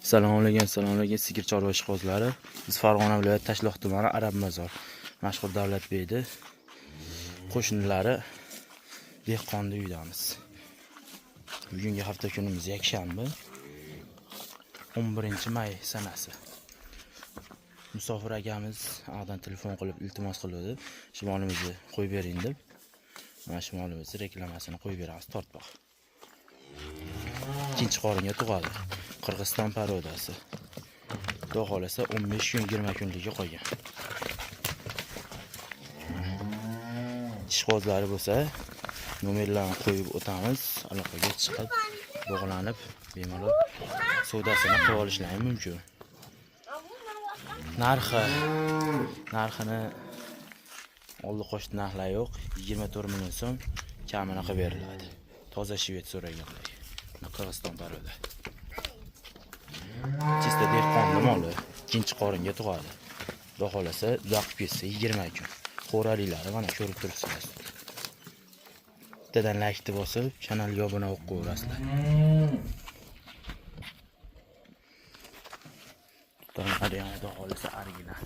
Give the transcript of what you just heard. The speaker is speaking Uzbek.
Assalomu alaykum, sigir chorva ishqibozlari. Biz Farg'ona viloyati Tashloq tumani Arab-Mozor mashhur Davlatbekni qo'shnilari dehqonni uydamiz. Bugungi hafta kunimiz yakshanba, 11-may sanasi. Musofir akamiz aqdan telefon qilib iltimos qildi. Shimolimizni qo'yib bering deb. Mana shimolimizni reklamasini qo'yib beramiz, tortmoq. Ikkinchi qoringa tug'adi. Qirg'iziston parodasi. Xudo xolasa 15 kun 20 kunligiga qolgan. Ishqibozlari bo'lsa, nomerlarni qo'yib o'tamiz, aloqaga chiqib, bog'lanib, bemalol savdosini qilib olishlari mumkin. Narxini oldi qo'shdi narxlar yo'q, 24 million so'm kamini qilib beriladi. Toza shvet so'raganlar. Qirg'iziston paroda. Chista dehqonni moli, ikkinchi qoringa tug'adi. Xudo xolasa, uzoqib ketsa 20 kun. Xo'raliklari mana ko'rib turibsizlar. Bittadan like bosib, kanalga obuna bo'lib qo'yasizlar. Xudo xolasa, original.